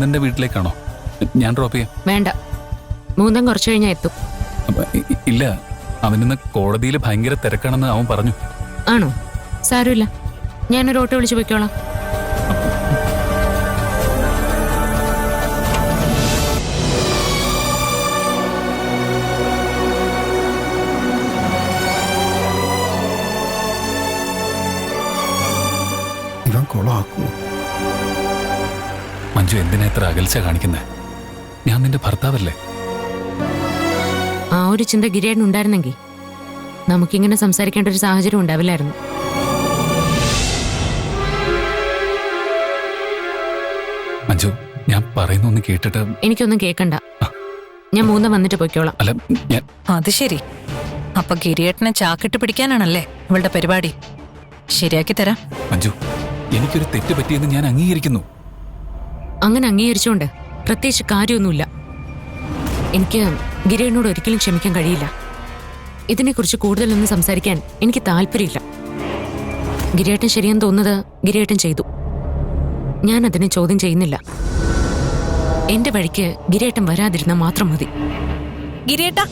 മൂന്നന്റെ വീട്ടിലേക്കാണോ? ഞാൻ ഡ്രോപ്പ് ചെയ്യാം. വേണ്ട, മൂന്നൻ കുറച്ചു കഴിഞ്ഞാൽ എത്തും. ഇല്ല, അവനിന്ന് കോടതിയിൽ ഭയങ്കര തിരക്കാണെന്ന് അവൻ പറഞ്ഞു. ആണോ? സാരമില്ല, ഞാനൊരു ഓട്ടോ വിളിച്ചു പോയിക്കോളാം. ഇവൻ കൊളാക്കുമോ? മഞ്ജു, എന്തിനാ എത്ര അകൽച്ച കാണിക്കുന്നേ? ഞാൻ നിന്റെ ഭർത്താവല്ലേ? ആ ഒരു ചിന്ത ഗിരിയേട്ടൻ ഉണ്ടായിരുന്നെങ്കിൽ നമുക്കിങ്ങനെ സംസാരിക്കേണ്ട ഒരു സാഹചര്യം ഉണ്ടാവില്ലായിരുന്നു. മഞ്ജു, ഞാൻ പറയുന്നൊന്ന് കേട്ടിട്ട്. എനിക്കൊന്നും കേൾക്കണ്ട, ഞാൻ മൂന്ന് വന്നിട്ട് പോയിക്കോളാം. അല്ല, ഞാൻ അത് ശരി. അപ്പൊ ഗിരിയേട്ടനെ ചാക്കിട്ട് പിടിക്കാനാണല്ലേ ഇവളുടെ പരിപാടി? ശരിയാക്കി തരാം. മഞ്ജു, എനിക്കൊരു തെറ്റ് പറ്റിയെന്ന് ഞാൻ അംഗീകരിക്കുന്നു. അങ്ങനെ അംഗീകരിച്ചുകൊണ്ട് പ്രത്യേകിച്ച് കാര്യമൊന്നുമില്ല. എനിക്ക് ഗിരിയേട്ടനോട് ഒരിക്കലും ക്ഷമിക്കാൻ കഴിയില്ല. ഇതിനെക്കുറിച്ച് കൂടുതലൊന്നും സംസാരിക്കാൻ എനിക്ക് താല്പര്യമില്ല. ഗിരിയേട്ടൻ ശരിയെന്ന് തോന്നുന്നത് ഗിരിയേട്ടൻ ചെയ്തു. ഞാൻ അതിനെ ചോദ്യം ചെയ്യുന്നില്ല. എന്റെ വഴിക്ക് ഗിരിയേട്ടൻ വരാതിരുന്നാൽ മാത്രം മതി. ഗിരിയേട്ടാ